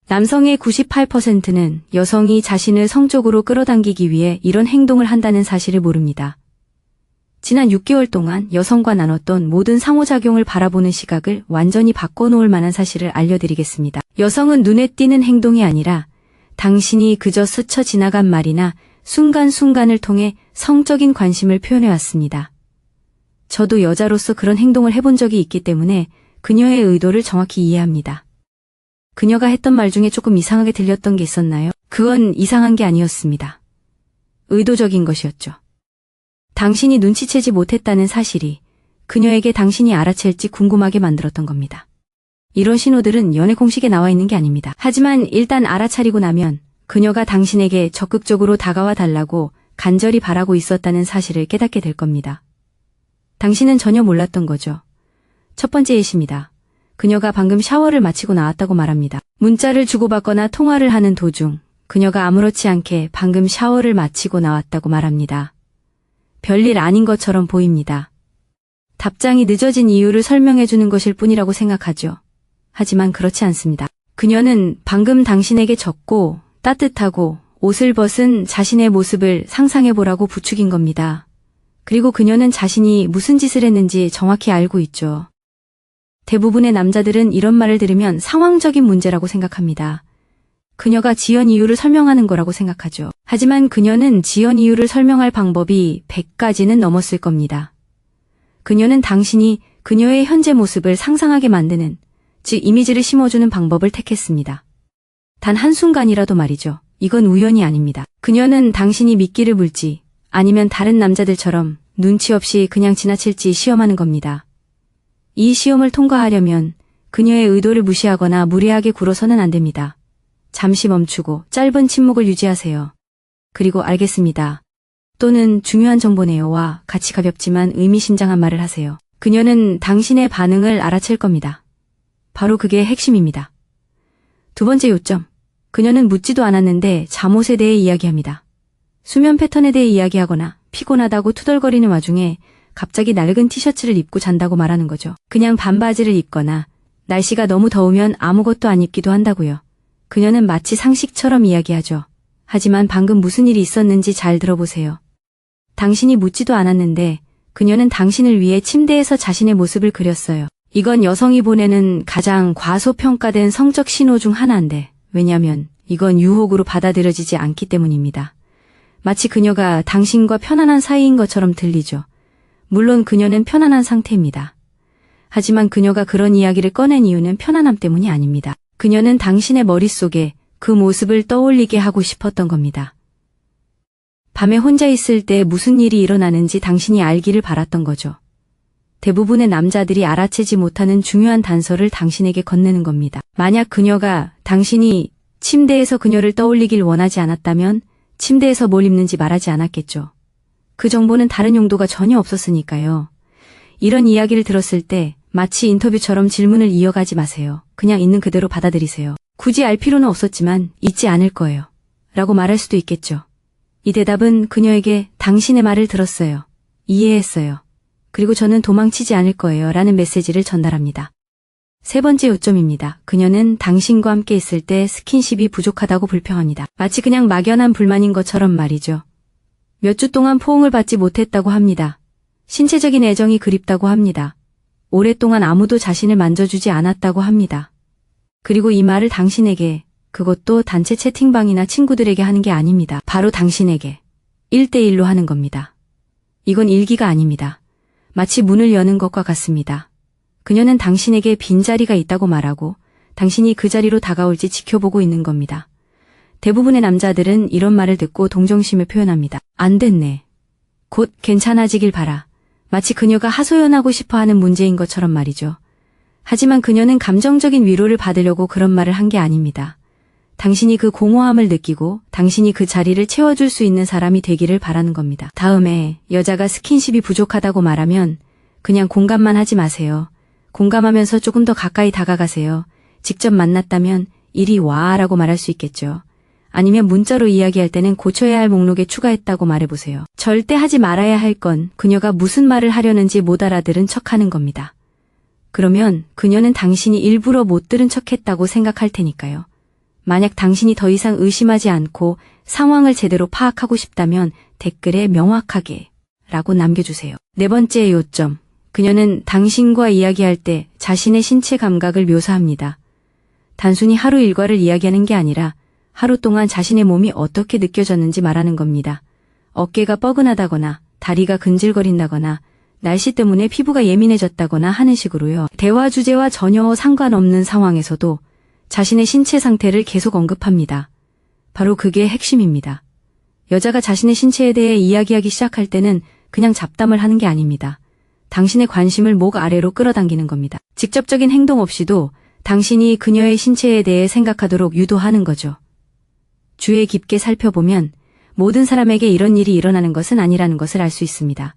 남성의 98%는 여성이 자신을 성적으로 끌어당기기 위해 이런 행동을 한다는 사실을 모릅니다. 지난 6개월 동안 여성과 나눴던 모든 상호작용을 바라보는 시각을 완전히 바꿔놓을 만한 사실을 알려드리겠습니다. 여성은 눈에 띄는 행동이 아니라 당신이 그저 스쳐 지나간 말이나 순간순간을 통해 성적인 관심을 표현해왔습니다. 저도 여자로서 그런 행동을 해본 적이 있기 때문에 그녀의 의도를 정확히 이해합니다. 그녀가 했던 말 중에 조금 이상하게 들렸던 게 있었나요? 그건 이상한 게 아니었습니다. 의도적인 것이었죠. 당신이 눈치채지 못했다는 사실이 그녀에게 당신이 알아챌지 궁금하게 만들었던 겁니다. 이런 신호들은 연애 공식에 나와 있는 게 아닙니다. 하지만 일단 알아차리고 나면 그녀가 당신에게 적극적으로 다가와 달라고 간절히 바라고 있었다는 사실을 깨닫게 될 겁니다. 당신은 전혀 몰랐던 거죠. 첫 번째 예시입니다. 그녀가 방금 샤워를 마치고 나왔다고 말합니다. 문자를 주고받거나 통화를 하는 도중 그녀가 아무렇지 않게 방금 샤워를 마치고 나왔다고 말합니다. 별일 아닌 것처럼 보입니다. 답장이 늦어진 이유를 설명해 주는 것일 뿐이라고 생각하죠. 하지만 그렇지 않습니다. 그녀는 방금 당신에게 적고 따뜻하고 옷을 벗은 자신의 모습을 상상해보라고 부추긴 겁니다. 그리고 그녀는 자신이 무슨 짓을 했는지 정확히 알고 있죠. 대부분의 남자들은 이런 말을 들으면 상황적인 문제라고 생각합니다. 그녀가 지연 이유를 설명하는 거라고 생각하죠. 하지만 그녀는 지연 이유를 설명할 방법이 100가지는 넘었을 겁니다. 그녀는 당신이 그녀의 현재 모습을 상상하게 만드는, 즉 이미지를 심어주는 방법을 택했습니다. 단 한순간이라도 말이죠. 이건 우연이 아닙니다. 그녀는 당신이 미끼를 물지 아니면 다른 남자들처럼 눈치 없이 그냥 지나칠지 시험하는 겁니다. 이 시험을 통과하려면 그녀의 의도를 무시하거나 무례하게 굴어서는 안 됩니다. 잠시 멈추고 짧은 침묵을 유지하세요. 그리고 알겠습니다. 또는 중요한 정보네요와 같이 가볍지만 의미심장한 말을 하세요. 그녀는 당신의 반응을 알아챌 겁니다. 바로 그게 핵심입니다. 두 번째 요점. 그녀는 묻지도 않았는데 잠옷에 대해 이야기합니다. 수면 패턴에 대해 이야기하거나 피곤하다고 투덜거리는 와중에 갑자기 낡은 티셔츠를 입고 잔다고 말하는 거죠. 그냥 반바지를 입거나 날씨가 너무 더우면 아무것도 안 입기도 한다고요. 그녀는 마치 상식처럼 이야기하죠. 하지만 방금 무슨 일이 있었는지 잘 들어보세요. 당신이 묻지도 않았는데 그녀는 당신을 위해 침대에서 자신의 모습을 그렸어요. 이건 여성이 보내는 가장 과소평가된 성적 신호 중 하나인데 왜냐면 이건 유혹으로 받아들여지지 않기 때문입니다. 마치 그녀가 당신과 편안한 사이인 것처럼 들리죠. 물론 그녀는 편안한 상태입니다. 하지만 그녀가 그런 이야기를 꺼낸 이유는 편안함 때문이 아닙니다. 그녀는 당신의 머릿속에 그 모습을 떠올리게 하고 싶었던 겁니다. 밤에 혼자 있을 때 무슨 일이 일어나는지 당신이 알기를 바랐던 거죠. 대부분의 남자들이 알아채지 못하는 중요한 단서를 당신에게 건네는 겁니다. 만약 그녀가 당신이 침대에서 그녀를 떠올리길 원하지 않았다면 침대에서 뭘 입는지 말하지 않았겠죠. 그 정보는 다른 용도가 전혀 없었으니까요. 이런 이야기를 들었을 때 마치 인터뷰처럼 질문을 이어가지 마세요. 그냥 있는 그대로 받아들이세요. 굳이 알 필요는 없었지만 잊지 않을 거예요. 라고 말할 수도 있겠죠. 이 대답은 그녀에게 당신의 말을 들었어요. 이해했어요. 그리고 저는 도망치지 않을 거예요. 라는 메시지를 전달합니다. 세 번째 요점입니다. 그녀는 당신과 함께 있을 때 스킨십이 부족하다고 불평합니다. 마치 그냥 막연한 불만인 것처럼 말이죠. 몇 주 동안 포옹을 받지 못했다고 합니다. 신체적인 애정이 그립다고 합니다. 오랫동안 아무도 자신을 만져주지 않았다고 합니다. 그리고 이 말을 당신에게, 그것도 단체 채팅방이나 친구들에게 하는 게 아닙니다. 바로 당신에게 1대1로 하는 겁니다. 이건 일기가 아닙니다. 마치 문을 여는 것과 같습니다. 그녀는 당신에게 빈자리가 있다고 말하고 당신이 그 자리로 다가올지 지켜보고 있는 겁니다. 대부분의 남자들은 이런 말을 듣고 동정심을 표현합니다. 안 됐네. 곧 괜찮아지길 바라. 마치 그녀가 하소연하고 싶어하는 문제인 것처럼 말이죠. 하지만 그녀는 감정적인 위로를 받으려고 그런 말을 한 게 아닙니다. 당신이 그 공허함을 느끼고 당신이 그 자리를 채워줄 수 있는 사람이 되기를 바라는 겁니다. 다음에 여자가 스킨십이 부족하다고 말하면 그냥 공감만 하지 마세요. 공감하면서 조금 더 가까이 다가가세요. 직접 만났다면 이리 와 라고 말할 수 있겠죠. 아니면 문자로 이야기할 때는 고쳐야 할 목록에 추가했다고 말해보세요. 절대 하지 말아야 할 건 그녀가 무슨 말을 하려는지 못 알아들은 척하는 겁니다. 그러면 그녀는 당신이 일부러 못 들은 척했다고 생각할 테니까요. 만약 당신이 더 이상 의심하지 않고 상황을 제대로 파악하고 싶다면 댓글에 명확하게 라고 남겨주세요. 네 번째 요점. 그녀는 당신과 이야기할 때 자신의 신체 감각을 묘사합니다. 단순히 하루 일과를 이야기하는 게 아니라 하루 동안 자신의 몸이 어떻게 느껴졌는지 말하는 겁니다. 어깨가 뻐근하다거나 다리가 근질거린다거나 날씨 때문에 피부가 예민해졌다거나 하는 식으로요. 대화 주제와 전혀 상관없는 상황에서도 자신의 신체 상태를 계속 언급합니다. 바로 그게 핵심입니다. 여자가 자신의 신체에 대해 이야기하기 시작할 때는 그냥 잡담을 하는 게 아닙니다. 당신의 관심을 목 아래로 끌어당기는 겁니다. 직접적인 행동 없이도 당신이 그녀의 신체에 대해 생각하도록 유도하는 거죠. 주의 깊게 살펴보면 모든 사람에게 이런 일이 일어나는 것은 아니라는 것을 알 수 있습니다.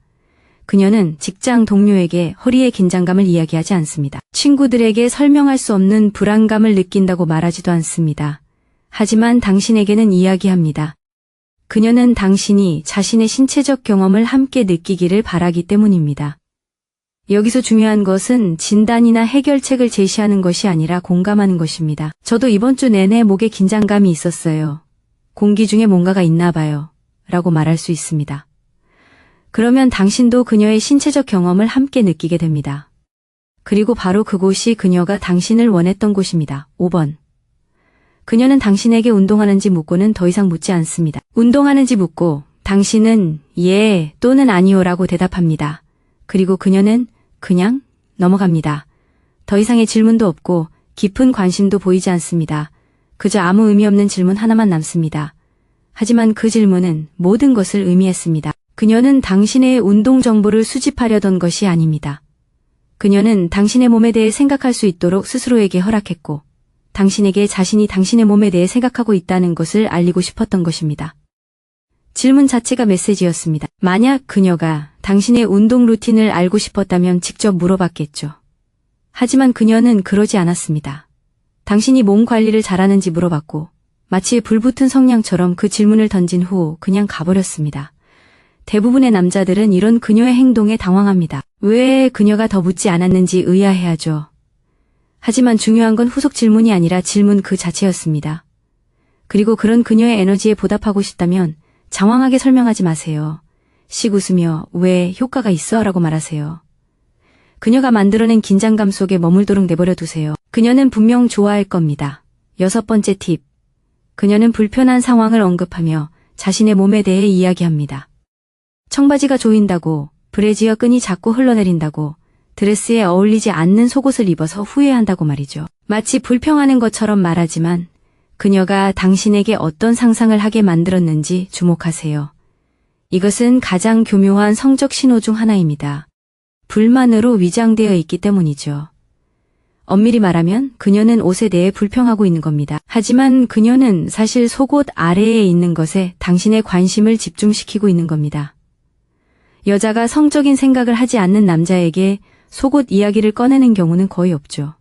그녀는 직장 동료에게 허리의 긴장감을 이야기하지 않습니다. 친구들에게 설명할 수 없는 불안감을 느낀다고 말하지도 않습니다. 하지만 당신에게는 이야기합니다. 그녀는 당신이 자신의 신체적 경험을 함께 느끼기를 바라기 때문입니다. 여기서 중요한 것은 진단이나 해결책을 제시하는 것이 아니라 공감하는 것입니다. 저도 이번 주 내내 목에 긴장감이 있었어요. 공기 중에 뭔가가 있나 봐요. 라고 말할 수 있습니다. 그러면 당신도 그녀의 신체적 경험을 함께 느끼게 됩니다. 그리고 바로 그곳이 그녀가 당신을 원했던 곳입니다. 5번. 그녀는 당신에게 운동하는지 묻고는 더 이상 묻지 않습니다. 운동하는지 묻고 당신은 예 또는 아니요 라고 대답합니다. 그리고 그녀는 그냥 넘어갑니다. 더 이상의 질문도 없고 깊은 관심도 보이지 않습니다. 그저 아무 의미 없는 질문 하나만 남습니다. 하지만 그 질문은 모든 것을 의미했습니다. 그녀는 당신의 운동 정보를 수집하려던 것이 아닙니다. 그녀는 당신의 몸에 대해 생각할 수 있도록 스스로에게 허락했고 당신에게 자신이 당신의 몸에 대해 생각하고 있다는 것을 알리고 싶었던 것입니다. 질문 자체가 메시지였습니다. 만약 그녀가 당신의 운동 루틴을 알고 싶었다면 직접 물어봤겠죠. 하지만 그녀는 그러지 않았습니다. 당신이 몸 관리를 잘하는지 물어봤고 마치 불붙은 성냥처럼 그 질문을 던진 후 그냥 가버렸습니다. 대부분의 남자들은 이런 그녀의 행동에 당황합니다. 왜 그녀가 더 묻지 않았는지 의아해하죠. 하지만 중요한 건 후속 질문이 아니라 질문 그 자체였습니다. 그리고 그런 그녀의 에너지에 보답하고 싶다면 장황하게 설명하지 마세요. 씩 웃으며 왜 효과가 있어? 라고 말하세요. 그녀가 만들어낸 긴장감 속에 머물도록 내버려 두세요. 그녀는 분명 좋아할 겁니다. 6번째 팁. 그녀는 불편한 상황을 언급하며 자신의 몸에 대해 이야기합니다. 청바지가 조인다고, 브래지어 끈이 자꾸 흘러내린다고, 드레스에 어울리지 않는 속옷을 입어서 후회한다고 말이죠. 마치 불평하는 것처럼 말하지만 그녀가 당신에게 어떤 상상을 하게 만들었는지 주목하세요. 이것은 가장 교묘한 성적 신호 중 하나입니다. 불만으로 위장되어 있기 때문이죠. 엄밀히 말하면 그녀는 옷에 대해 불평하고 있는 겁니다. 하지만 그녀는 사실 속옷 아래에 있는 것에 당신의 관심을 집중시키고 있는 겁니다. 여자가 성적인 생각을 하지 않는 남자에게 속옷 이야기를 꺼내는 경우는 거의 없죠.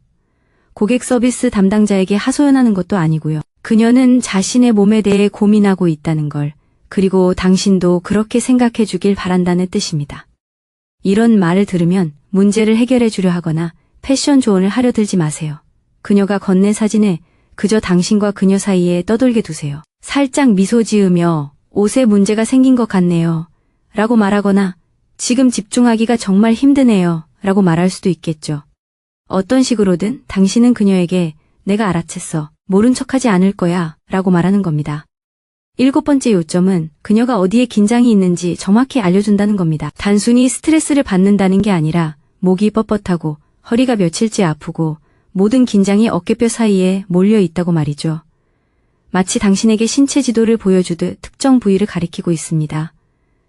고객 서비스 담당자에게 하소연하는 것도 아니고요. 그녀는 자신의 몸에 대해 고민하고 있다는 걸, 그리고 당신도 그렇게 생각해 주길 바란다는 뜻입니다. 이런 말을 들으면 문제를 해결해 주려 하거나 패션 조언을 하려 들지 마세요. 그녀가 건넨 사진에 그저 당신과 그녀 사이에 떠돌게 두세요. 살짝 미소 지으며 옷에 문제가 생긴 것 같네요. 라고 말하거나 지금 집중하기가 정말 힘드네요. 라고 말할 수도 있겠죠. 어떤 식으로든 당신은 그녀에게 내가 알아챘어. 모른 척하지 않을 거야. 라고 말하는 겁니다. 7번째 요점은 그녀가 어디에 긴장이 있는지 정확히 알려준다는 겁니다. 단순히 스트레스를 받는다는 게 아니라 목이 뻣뻣하고 허리가 며칠째 아프고 모든 긴장이 어깨뼈 사이에 몰려 있다고 말이죠. 마치 당신에게 신체 지도를 보여주듯 특정 부위를 가리키고 있습니다.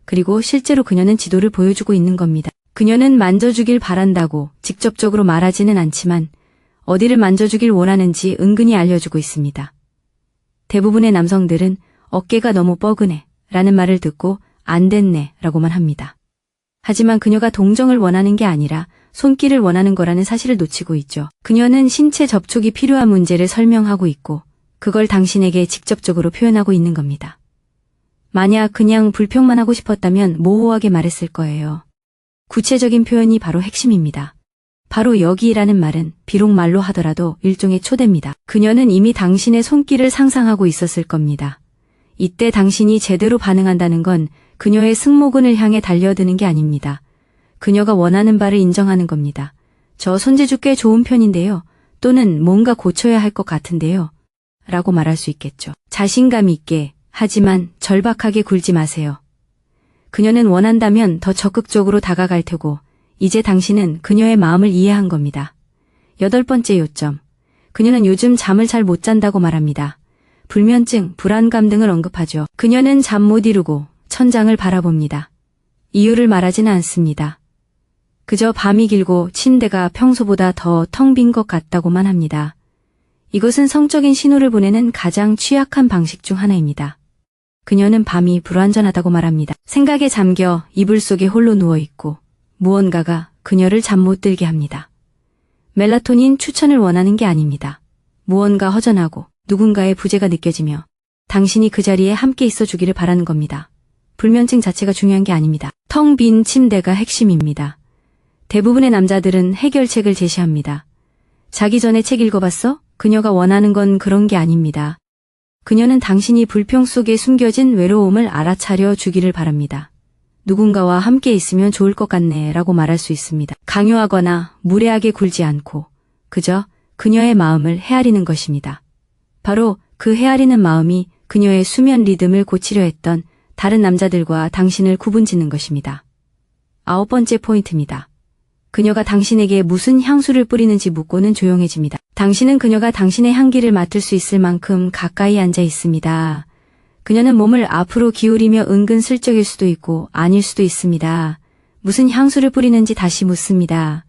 그리고 실제로 그녀는 지도를 보여주고 있는 겁니다. 그녀는 만져주길 바란다고 직접적으로 말하지는 않지만 어디를 만져주길 원하는지 은근히 알려주고 있습니다. 대부분의 남성들은 어깨가 너무 뻐근해 라는 말을 듣고 안 됐네 라고만 합니다. 하지만 그녀가 동정을 원하는 게 아니라 손길을 원하는 거라는 사실을 놓치고 있죠. 그녀는 신체 접촉이 필요한 문제를 설명하고 있고 그걸 당신에게 직접적으로 표현하고 있는 겁니다. 만약 그냥 불평만 하고 싶었다면 모호하게 말했을 거예요. 구체적인 표현이 바로 핵심입니다. 바로 여기라는 말은 비록 말로 하더라도 일종의 초대입니다. 그녀는 이미 당신의 손길을 상상하고 있었을 겁니다. 이때 당신이 제대로 반응한다는 건 그녀의 승모근을 향해 달려드는 게 아닙니다. 그녀가 원하는 바를 인정하는 겁니다. 저 손재주 꽤 좋은 편인데요. 또는 뭔가 고쳐야 할 것 같은데요. 라고 말할 수 있겠죠. 자신감 있게, 하지만 절박하게 굴지 마세요. 그녀는 원한다면 더 적극적으로 다가갈 테고 이제 당신은 그녀의 마음을 이해한 겁니다. 8번째 요점. 그녀는 요즘 잠을 잘 못 잔다고 말합니다. 불면증, 불안감 등을 언급하죠. 그녀는 잠 못 이루고 천장을 바라봅니다. 이유를 말하지는 않습니다. 그저 밤이 길고 침대가 평소보다 더 텅 빈 것 같다고만 합니다. 이것은 성적인 신호를 보내는 가장 취약한 방식 중 하나입니다. 그녀는 밤이 불완전하다고 말합니다. 생각에 잠겨 이불 속에 홀로 누워있고 무언가가 그녀를 잠 못 들게 합니다. 멜라토닌 추천을 원하는 게 아닙니다. 무언가 허전하고 누군가의 부재가 느껴지며 당신이 그 자리에 함께 있어 주기를 바라는 겁니다. 불면증 자체가 중요한 게 아닙니다. 텅 빈 침대가 핵심입니다. 대부분의 남자들은 해결책을 제시합니다. 자기 전에 책 읽어봤어? 그녀가 원하는 건 그런 게 아닙니다. 그녀는 당신이 불평 속에 숨겨진 외로움을 알아차려 주기를 바랍니다. 누군가와 함께 있으면 좋을 것 같네 라고 말할 수 있습니다. 강요하거나 무례하게 굴지 않고 그저 그녀의 마음을 헤아리는 것입니다. 바로 그 헤아리는 마음이 그녀의 수면 리듬을 고치려 했던 다른 남자들과 당신을 구분짓는 것입니다. 9번째 포인트입니다. 그녀가 당신에게 무슨 향수를 뿌리는지 묻고는 조용해집니다. 당신은 그녀가 당신의 향기를 맡을 수 있을 만큼 가까이 앉아 있습니다. 그녀는 몸을 앞으로 기울이며 은근슬쩍일 수도 있고 아닐 수도 있습니다. 무슨 향수를 뿌리는지 다시 묻습니다.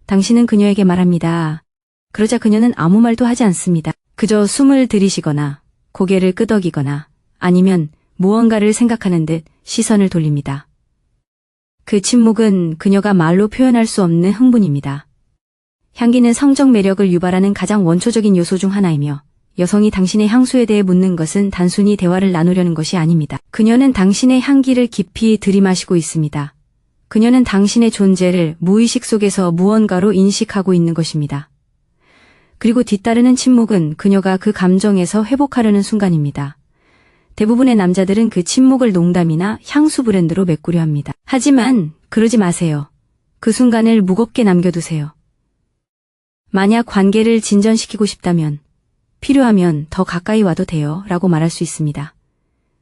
당신은 그녀에게 말합니다. 그러자 그녀는 아무 말도 하지 않습니다. 그저 숨을 들이쉬거나 고개를 끄덕이거나 아니면 무언가를 생각하는 듯 시선을 돌립니다. 그 침묵은 그녀가 말로 표현할 수 없는 흥분입니다. 향기는 성적 매력을 유발하는 가장 원초적인 요소 중 하나이며 여성이 당신의 향수에 대해 묻는 것은 단순히 대화를 나누려는 것이 아닙니다. 그녀는 당신의 향기를 깊이 들이마시고 있습니다. 그녀는 당신의 존재를 무의식 속에서 무언가로 인식하고 있는 것입니다. 그리고 뒤따르는 침묵은 그녀가 그 감정에서 회복하려는 순간입니다. 대부분의 남자들은 그 침묵을 농담이나 향수 브랜드로 메꾸려 합니다. 하지만 그러지 마세요. 그 순간을 무겁게 남겨두세요. 만약 관계를 진전시키고 싶다면 필요하면 더 가까이 와도 돼요 라고 말할 수 있습니다.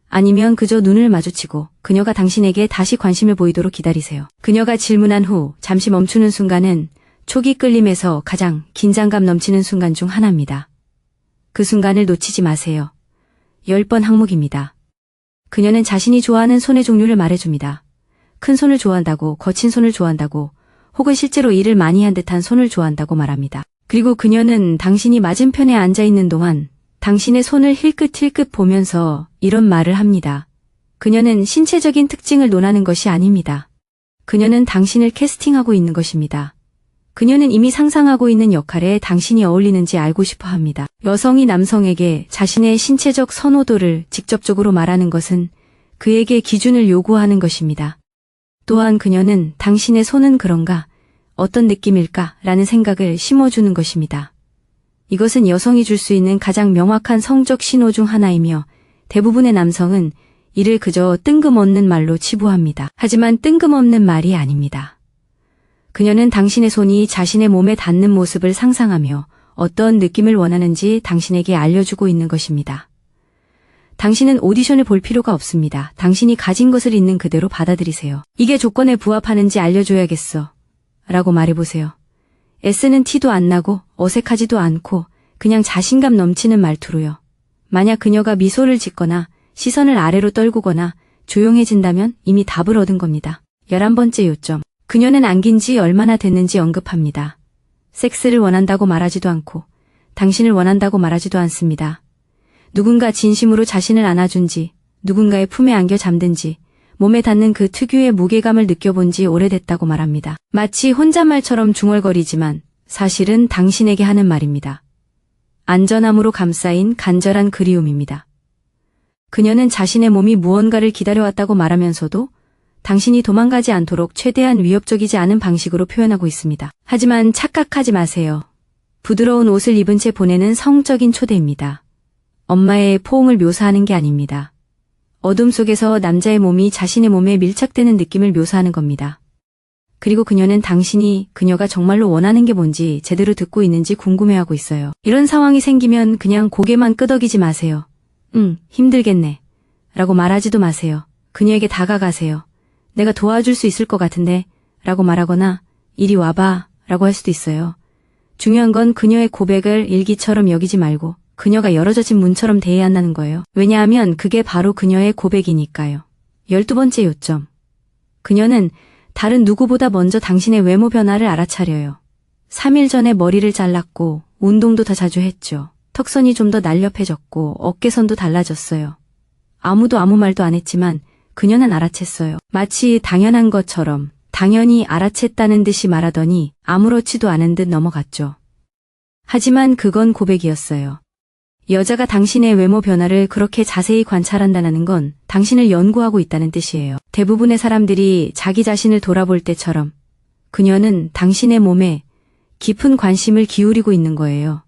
아니면 그저 눈을 마주치고 그녀가 당신에게 다시 관심을 보이도록 기다리세요. 그녀가 질문한 후 잠시 멈추는 순간은 초기 끌림에서 가장 긴장감 넘치는 순간 중 하나입니다. 그 순간을 놓치지 마세요. 10번 항목입니다. 그녀는 자신이 좋아하는 손의 종류를 말해줍니다. 큰 손을 좋아한다고, 거친 손을 좋아한다고, 혹은 실제로 일을 많이 한 듯한 손을 좋아한다고 말합니다. 그리고 그녀는 당신이 맞은편에 앉아있는 동안 당신의 손을 힐끗힐끗 보면서 이런 말을 합니다. 그녀는 신체적인 특징을 논하는 것이 아닙니다. 그녀는 당신을 캐스팅하고 있는 것입니다. 그녀는 이미 상상하고 있는 역할에 당신이 어울리는지 알고 싶어 합니다. 여성이 남성에게 자신의 신체적 선호도를 직접적으로 말하는 것은 그에게 기준을 요구하는 것입니다. 또한 그녀는 당신의 손은 그런가, 어떤 느낌일까 라는 생각을 심어주는 것입니다. 이것은 여성이 줄 수 있는 가장 명확한 성적 신호 중 하나이며 대부분의 남성은 이를 그저 뜬금없는 말로 치부합니다. 하지만 뜬금없는 말이 아닙니다. 그녀는 당신의 손이 자신의 몸에 닿는 모습을 상상하며 어떤 느낌을 원하는지 당신에게 알려주고 있는 것입니다. 당신은 오디션을 볼 필요가 없습니다. 당신이 가진 것을 있는 그대로 받아들이세요. 이게 조건에 부합하는지 알려줘야겠어. 라고 말해보세요. 애쓰는 티도 안 나고 어색하지도 않고 그냥 자신감 넘치는 말투로요. 만약 그녀가 미소를 짓거나 시선을 아래로 떨구거나 조용해진다면 이미 답을 얻은 겁니다. 11번째 요점. 그녀는 안긴 지 얼마나 됐는지 언급합니다. 섹스를 원한다고 말하지도 않고 당신을 원한다고 말하지도 않습니다. 누군가 진심으로 자신을 안아준 지, 누군가의 품에 안겨 잠든 지, 몸에 닿는 그 특유의 무게감을 느껴본 지 오래됐다고 말합니다. 마치 혼잣말처럼 중얼거리지만 사실은 당신에게 하는 말입니다. 안전함으로 감싸인 간절한 그리움입니다. 그녀는 자신의 몸이 무언가를 기다려왔다고 말하면서도 당신이 도망가지 않도록 최대한 위협적이지 않은 방식으로 표현하고 있습니다. 하지만 착각하지 마세요. 부드러운 옷을 입은 채 보내는 성적인 초대입니다. 엄마의 포옹을 묘사하는 게 아닙니다. 어둠 속에서 남자의 몸이 자신의 몸에 밀착되는 느낌을 묘사하는 겁니다. 그리고 그녀는 당신이 그녀가 정말로 원하는 게 뭔지 제대로 듣고 있는지 궁금해하고 있어요. 이런 상황이 생기면 그냥 고개만 끄덕이지 마세요. 힘들겠네. 라고 말하지도 마세요. 그녀에게 다가가세요. 내가 도와줄 수 있을 것 같은데 라고 말하거나 이리 와봐 라고 할 수도 있어요. 중요한 건 그녀의 고백을 일기처럼 여기지 말고 그녀가 열어젖힌 문처럼 대해야 한다는 거예요. 왜냐하면 그게 바로 그녀의 고백이니까요. 12번째 요점. 그녀는 다른 누구보다 먼저 당신의 외모 변화를 알아차려요. 3일 전에 머리를 잘랐고 운동도 더 자주 했죠. 턱선이 좀 더 날렵해졌고 어깨선도 달라졌어요. 아무도 아무 말도 안 했지만 그녀는 알아챘어요. 마치 당연한 것처럼 당연히 알아챘다는 듯이 말하더니 아무렇지도 않은 듯 넘어갔죠. 하지만 그건 고백이었어요. 여자가 당신의 외모 변화를 그렇게 자세히 관찰한다는 건 당신을 연구하고 있다는 뜻이에요. 대부분의 사람들이 자기 자신을 돌아볼 때처럼 그녀는 당신의 몸에 깊은 관심을 기울이고 있는 거예요.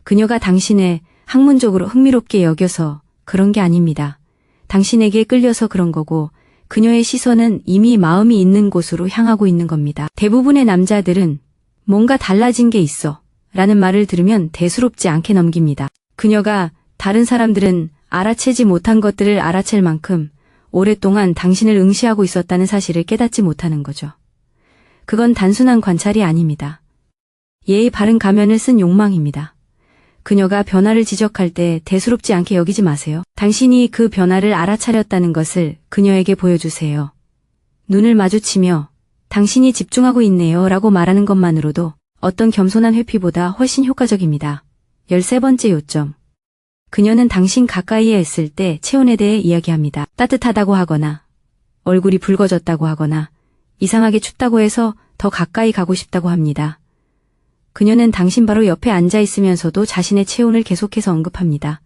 그녀가 당신을 학문적으로 흥미롭게 여겨서 그런 게 아닙니다. 당신에게 끌려서 그런 거고 그녀의 시선은 이미 마음이 있는 곳으로 향하고 있는 겁니다. 대부분의 남자들은 뭔가 달라진 게 있어 라는 말을 들으면 대수롭지 않게 넘깁니다. 그녀가 다른 사람들은 알아채지 못한 것들을 알아챌 만큼 오랫동안 당신을 응시하고 있었다는 사실을 깨닫지 못하는 거죠. 그건 단순한 관찰이 아닙니다. 예의 바른 가면을 쓴 욕망입니다. 그녀가 변화를 지적할 때 대수롭지 않게 여기지 마세요. 당신이 그 변화를 알아차렸다는 것을 그녀에게 보여주세요. 눈을 마주치며 당신이 집중하고 있네요 라고 말하는 것만으로도 어떤 겸손한 회피보다 훨씬 효과적입니다. 13번째 요점. 그녀는 당신 가까이에 있을 때 체온에 대해 이야기합니다. 따뜻하다고 하거나 얼굴이 붉어졌다고 하거나 이상하게 춥다고 해서 더 가까이 가고 싶다고 합니다. 그녀는 당신 바로 옆에 앉아 있으면서도 자신의 체온을 계속해서 언급합니다.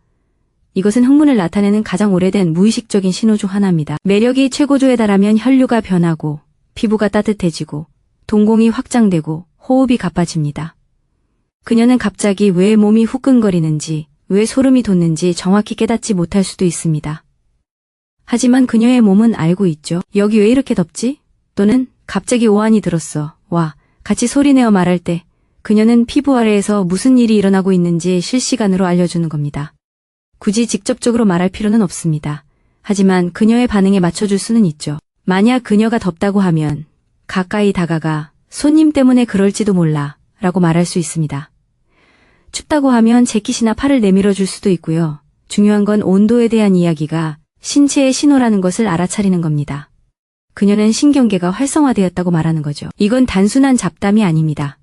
이것은 흥분을 나타내는 가장 오래된 무의식적인 신호 중 하나입니다. 매력이 최고조에 달하면 혈류가 변하고 피부가 따뜻해지고 동공이 확장되고 호흡이 가빠집니다. 그녀는 갑자기 왜 몸이 후끈거리는지, 왜 소름이 돋는지 정확히 깨닫지 못할 수도 있습니다. 하지만 그녀의 몸은 알고 있죠. 여기 왜 이렇게 덥지? 또는 갑자기 오한이 들었어. 와, 같이 소리내어 말할 때 그녀는 피부 아래에서 무슨 일이 일어나고 있는지 실시간으로 알려주는 겁니다. 굳이 직접적으로 말할 필요는 없습니다. 하지만 그녀의 반응에 맞춰줄 수는 있죠. 만약 그녀가 덥다고 하면 가까이 다가가 손님 때문에 그럴지도 몰라 라고 말할 수 있습니다. 춥다고 하면 재킷이나 팔을 내밀어 줄 수도 있고요. 중요한 건 온도에 대한 이야기가 신체의 신호라는 것을 알아차리는 겁니다. 그녀는 신경계가 활성화되었다고 말하는 거죠. 이건 단순한 잡담이 아닙니다.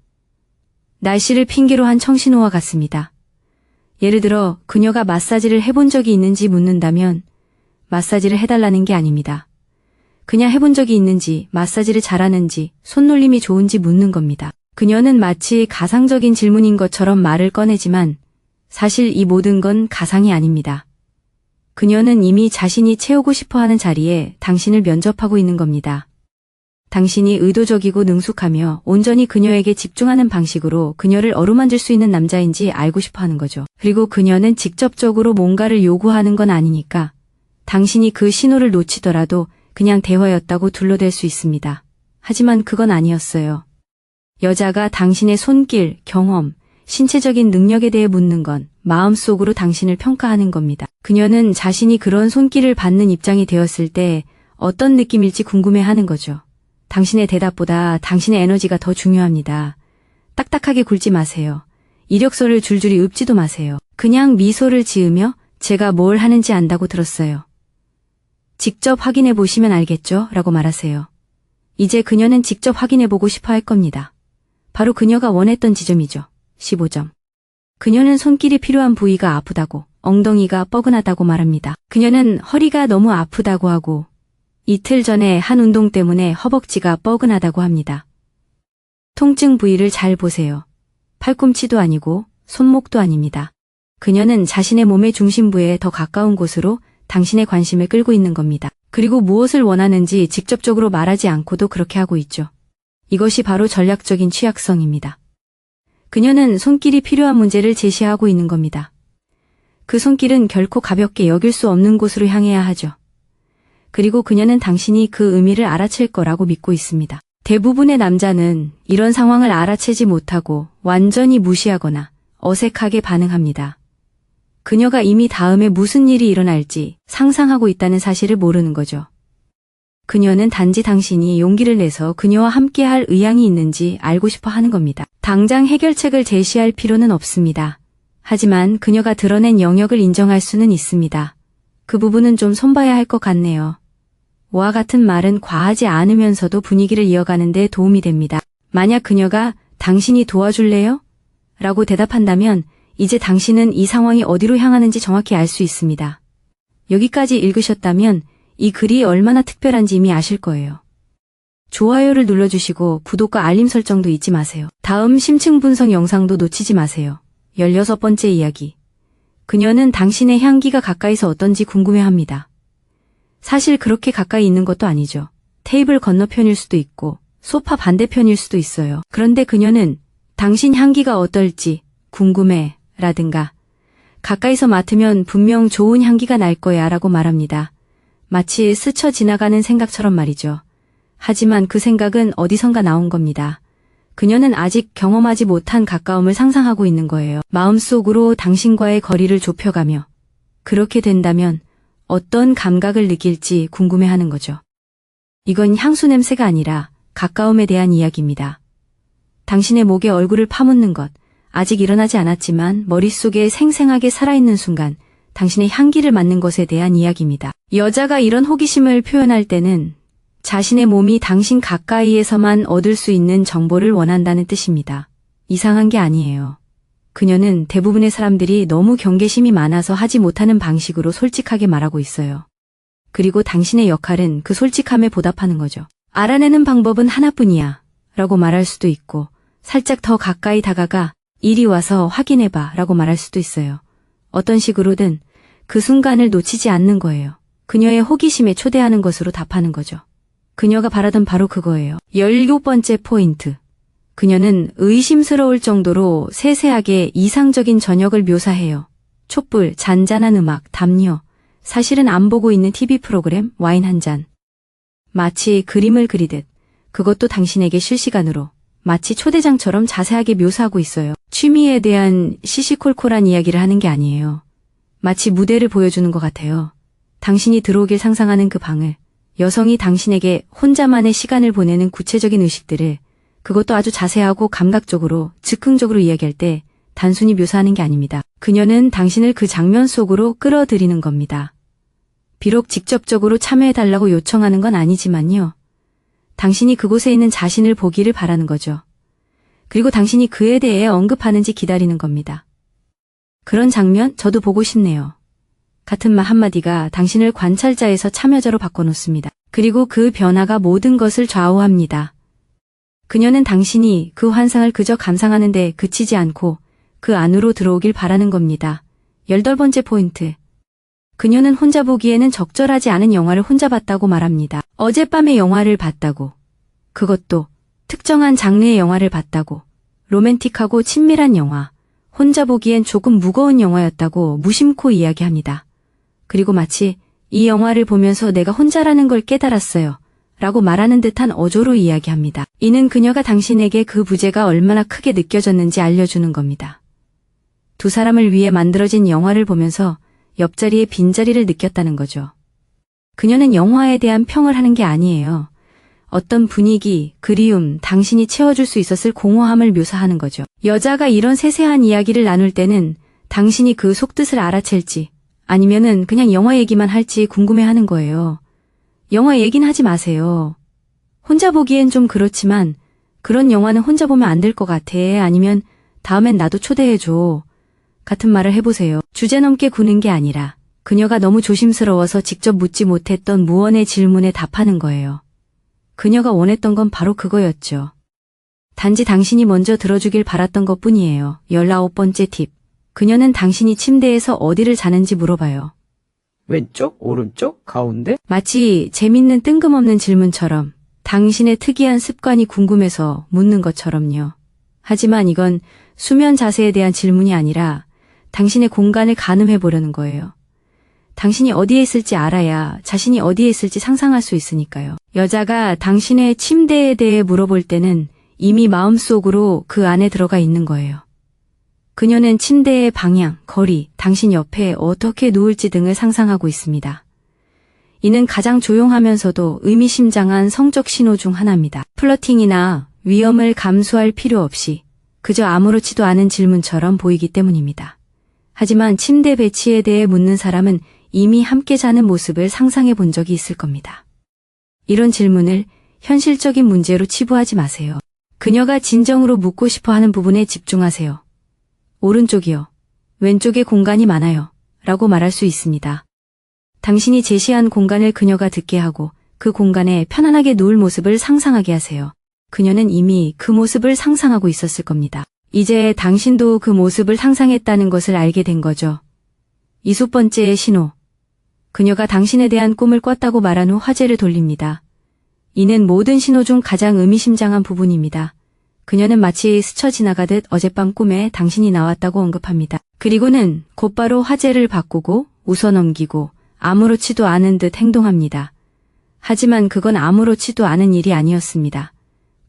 날씨를 핑계로 한 청신호와 같습니다. 예를 들어 그녀가 마사지를 해본 적이 있는지 묻는다면 마사지를 해달라는 게 아닙니다. 그냥 해본 적이 있는지, 마사지를 잘하는지, 손놀림이 좋은지 묻는 겁니다. 그녀는 마치 가상적인 질문인 것처럼 말을 꺼내지만 사실 이 모든 건 가상이 아닙니다. 그녀는 이미 자신이 채우고 싶어하는 자리에 당신을 면접하고 있는 겁니다. 당신이 의도적이고 능숙하며 온전히 그녀에게 집중하는 방식으로 그녀를 어루만질 수 있는 남자인지 알고 싶어하는 거죠. 그리고 그녀는 직접적으로 뭔가를 요구하는 건 아니니까 당신이 그 신호를 놓치더라도 그냥 대화였다고 둘러댈 수 있습니다. 하지만 그건 아니었어요. 여자가 당신의 손길, 경험, 신체적인 능력에 대해 묻는 건 마음속으로 당신을 평가하는 겁니다. 그녀는 자신이 그런 손길을 받는 입장이 되었을 때 어떤 느낌일지 궁금해하는 거죠. 당신의 대답보다 당신의 에너지가 더 중요합니다. 딱딱하게 굴지 마세요. 이력서를 줄줄이 읊지도 마세요. 그냥 미소를 지으며 제가 뭘 하는지 안다고 들었어요. 직접 확인해 보시면 알겠죠? 라고 말하세요. 이제 그녀는 직접 확인해 보고 싶어 할 겁니다. 바로 그녀가 원했던 지점이죠. 15점. 그녀는 손길이 필요한 부위가 아프다고, 엉덩이가 뻐근하다고 말합니다. 그녀는 허리가 너무 아프다고 하고 이틀 전에 한 운동 때문에 허벅지가 뻐근하다고 합니다. 통증 부위를 잘 보세요. 팔꿈치도 아니고 손목도 아닙니다. 그녀는 자신의 몸의 중심부에 더 가까운 곳으로 당신의 관심을 끌고 있는 겁니다. 그리고 무엇을 원하는지 직접적으로 말하지 않고도 그렇게 하고 있죠. 이것이 바로 전략적인 취약성입니다. 그녀는 손길이 필요한 문제를 제시하고 있는 겁니다. 그 손길은 결코 가볍게 여길 수 없는 곳으로 향해야 하죠. 그리고 그녀는 당신이 그 의미를 알아챌 거라고 믿고 있습니다. 대부분의 남자는 이런 상황을 알아채지 못하고 완전히 무시하거나 어색하게 반응합니다. 그녀가 이미 다음에 무슨 일이 일어날지 상상하고 있다는 사실을 모르는 거죠. 그녀는 단지 당신이 용기를 내서 그녀와 함께할 의향이 있는지 알고 싶어 하는 겁니다. 당장 해결책을 제시할 필요는 없습니다. 하지만 그녀가 드러낸 영역을 인정할 수는 있습니다. 그 부분은 좀 손봐야 할 것 같네요. 와 같은 말은 과하지 않으면서도 분위기를 이어가는 데 도움이 됩니다. 만약 그녀가 당신이 도와줄래요? 라고 대답한다면 이제 당신은 이 상황이 어디로 향하는지 정확히 알 수 있습니다. 여기까지 읽으셨다면 이 글이 얼마나 특별한지 이미 아실 거예요. 좋아요를 눌러주시고 구독과 알림 설정도 잊지 마세요. 다음 심층 분석 영상도 놓치지 마세요. 16번째 이야기. 그녀는 당신의 향기가 가까이서 어떤지 궁금해합니다. 사실 그렇게 가까이 있는 것도 아니죠. 테이블 건너편일 수도 있고 소파 반대편일 수도 있어요. 그런데 그녀는 당신 향기가 어떨지 궁금해 라든가 가까이서 맡으면 분명 좋은 향기가 날 거야 라고 말합니다. 마치 스쳐 지나가는 생각처럼 말이죠. 하지만 그 생각은 어디선가 나온 겁니다. 그녀는 아직 경험하지 못한 가까움을 상상하고 있는 거예요. 마음속으로 당신과의 거리를 좁혀가며 그렇게 된다면 어떤 감각을 느낄지 궁금해하는 거죠. 이건 향수 냄새가 아니라 가까움에 대한 이야기입니다. 당신의 목에 얼굴을 파묻는 것, 아직 일어나지 않았지만 머릿속에 생생하게 살아있는 순간 당신의 향기를 맡는 것에 대한 이야기입니다. 여자가 이런 호기심을 표현할 때는 자신의 몸이 당신 가까이에서만 얻을 수 있는 정보를 원한다는 뜻입니다. 이상한 게 아니에요. 그녀는 대부분의 사람들이 너무 경계심이 많아서 하지 못하는 방식으로 솔직하게 말하고 있어요. 그리고 당신의 역할은 그 솔직함에 보답하는 거죠. 알아내는 방법은 하나뿐이야 라고 말할 수도 있고 살짝 더 가까이 다가가 이리 와서 확인해봐 라고 말할 수도 있어요. 어떤 식으로든 그 순간을 놓치지 않는 거예요. 그녀의 호기심에 초대하는 것으로 답하는 거죠. 그녀가 바라던 바로 그거예요. 17번째 포인트. 그녀는 의심스러울 정도로 세세하게 이상적인 저녁을 묘사해요. 촛불, 잔잔한 음악, 담요, 사실은 안 보고 있는 TV 프로그램, 와인 한 잔. 마치 그림을 그리듯 그것도 당신에게 실시간으로 마치 초대장처럼 자세하게 묘사하고 있어요. 취미에 대한 시시콜콜한 이야기를 하는 게 아니에요. 마치 무대를 보여주는 것 같아요. 당신이 들어오길 상상하는 그 방을, 여성이 당신에게 혼자만의 시간을 보내는 구체적인 의식들을 그것도 아주 자세하고 감각적으로, 즉흥적으로 이야기할 때 단순히 묘사하는 게 아닙니다. 그녀는 당신을 그 장면 속으로 끌어들이는 겁니다. 비록 직접적으로 참여해달라고 요청하는 건 아니지만요. 당신이 그곳에 있는 자신을 보기를 바라는 거죠. 그리고 당신이 그에 대해 언급하는지 기다리는 겁니다. 그런 장면 저도 보고 싶네요. 같은 말 한마디가 당신을 관찰자에서 참여자로 바꿔놓습니다. 그리고 그 변화가 모든 것을 좌우합니다. 그녀는 당신이 그 환상을 그저 감상하는데 그치지 않고 그 안으로 들어오길 바라는 겁니다. 18번째 포인트. 그녀는 혼자 보기에는 적절하지 않은 영화를 혼자 봤다고 말합니다. 어젯밤에 영화를 봤다고. 그것도 특정한 장르의 영화를 봤다고. 로맨틱하고 친밀한 영화. 혼자 보기엔 조금 무거운 영화였다고 무심코 이야기합니다. 그리고 마치 이 영화를 보면서 내가 혼자라는 걸 깨달았어요. 라고 말하는 듯한 어조로 이야기합니다. 이는 그녀가 당신에게 그 부재가 얼마나 크게 느껴졌는지 알려주는 겁니다. 두 사람을 위해 만들어진 영화를 보면서 옆자리에 빈자리를 느꼈다는 거죠. 그녀는 영화에 대한 평을 하는 게 아니에요. 어떤 분위기, 그리움, 당신이 채워줄 수 있었을 공허함을 묘사하는 거죠. 여자가 이런 세세한 이야기를 나눌 때는 당신이 그 속뜻을 알아챌지 아니면은 그냥 영화 얘기만 할지 궁금해하는 거예요. 영화 얘기는 하지 마세요. 혼자 보기엔 좀 그렇지만 그런 영화는 혼자 보면 안 될 것 같아. 아니면 다음엔 나도 초대해줘. 같은 말을 해보세요. 주제 넘게 구는 게 아니라 그녀가 너무 조심스러워서 직접 묻지 못했던 무언의 질문에 답하는 거예요. 그녀가 원했던 건 바로 그거였죠. 단지 당신이 먼저 들어주길 바랐던 것뿐이에요. 19번째 팁. 그녀는 당신이 침대에서 어디를 자는지 물어봐요. 왼쪽? 오른쪽? 가운데? 마치 재밌는 뜬금없는 질문처럼 당신의 특이한 습관이 궁금해서 묻는 것처럼요. 하지만 이건 수면 자세에 대한 질문이 아니라 당신의 공간을 가늠해 보려는 거예요. 당신이 어디에 있을지 알아야 자신이 어디에 있을지 상상할 수 있으니까요. 여자가 당신의 침대에 대해 물어볼 때는 이미 마음속으로 그 안에 들어가 있는 거예요. 그녀는 침대의 방향, 거리, 당신 옆에 어떻게 누울지 등을 상상하고 있습니다. 이는 가장 조용하면서도 의미심장한 성적 신호 중 하나입니다. 플러팅이나 위험을 감수할 필요 없이 그저 아무렇지도 않은 질문처럼 보이기 때문입니다. 하지만 침대 배치에 대해 묻는 사람은 이미 함께 자는 모습을 상상해 본 적이 있을 겁니다. 이런 질문을 현실적인 문제로 치부하지 마세요. 그녀가 진정으로 묻고 싶어 하는 부분에 집중하세요. 오른쪽이요. 왼쪽에 공간이 많아요. 라고 말할 수 있습니다. 당신이 제시한 공간을 그녀가 듣게 하고 그 공간에 편안하게 누울 모습을 상상하게 하세요. 그녀는 이미 그 모습을 상상하고 있었을 겁니다. 이제 당신도 그 모습을 상상했다는 것을 알게 된 거죠. 20번째의 신호. 그녀가 당신에 대한 꿈을 꿨다고 말한 후 화제를 돌립니다. 이는 모든 신호 중 가장 의미심장한 부분입니다. 그녀는 마치 스쳐 지나가듯 어젯밤 꿈에 당신이 나왔다고 언급합니다. 그리고는 곧바로 화제를 바꾸고 웃어넘기고 아무렇지도 않은 듯 행동합니다. 하지만 그건 아무렇지도 않은 일이 아니었습니다.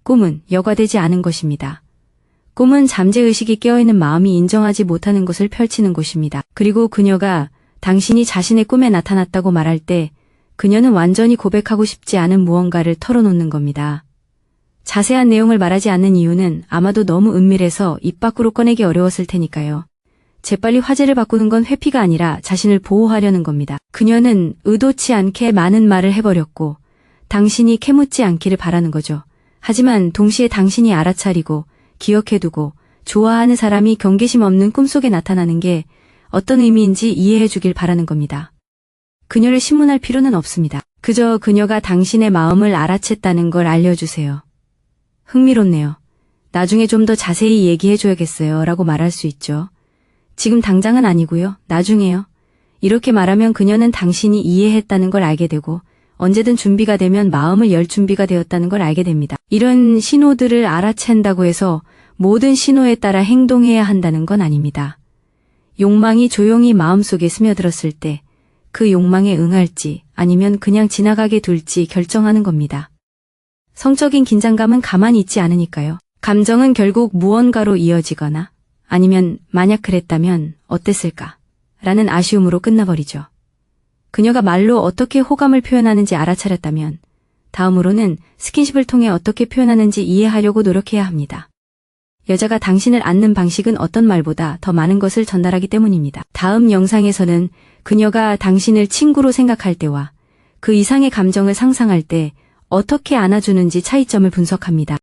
꿈은 여과되지 않은 것입니다. 꿈은 잠재의식이 깨어있는 마음이 인정하지 못하는 것을 펼치는 곳입니다. 그리고 그녀가 당신이 자신의 꿈에 나타났다고 말할 때 그녀는 완전히 고백하고 싶지 않은 무언가를 털어놓는 겁니다. 자세한 내용을 말하지 않는 이유는 아마도 너무 은밀해서 입 밖으로 꺼내기 어려웠을 테니까요. 재빨리 화제를 바꾸는 건 회피가 아니라 자신을 보호하려는 겁니다. 그녀는 의도치 않게 많은 말을 해버렸고 당신이 캐묻지 않기를 바라는 거죠. 하지만 동시에 당신이 알아차리고 기억해두고 좋아하는 사람이 경계심 없는 꿈속에 나타나는 게 어떤 의미인지 이해해 주길 바라는 겁니다. 그녀를 신문할 필요는 없습니다. 그저 그녀가 당신의 마음을 알아챘다는 걸 알려주세요. 흥미롭네요. 나중에 좀 더 자세히 얘기해 줘야겠어요. 라고 말할 수 있죠. 지금 당장은 아니고요. 나중에요. 이렇게 말하면 그녀는 당신이 이해했다는 걸 알게 되고 언제든 준비가 되면 마음을 열 준비가 되었다는 걸 알게 됩니다. 이런 신호들을 알아챈다고 해서 모든 신호에 따라 행동해야 한다는 건 아닙니다. 욕망이 조용히 마음속에 스며들었을 때 그 욕망에 응할지 아니면 그냥 지나가게 둘지 결정하는 겁니다. 성적인 긴장감은 가만히 있지 않으니까요. 감정은 결국 무언가로 이어지거나 아니면 만약 그랬다면 어땠을까? 라는 아쉬움으로 끝나버리죠. 그녀가 말로 어떻게 호감을 표현하는지 알아차렸다면 다음으로는 스킨십을 통해 어떻게 표현하는지 이해하려고 노력해야 합니다. 여자가 당신을 안는 방식은 어떤 말보다 더 많은 것을 전달하기 때문입니다. 다음 영상에서는 그녀가 당신을 친구로 생각할 때와 그 이상의 감정을 상상할 때 어떻게 안아주는지 차이점을 분석합니다.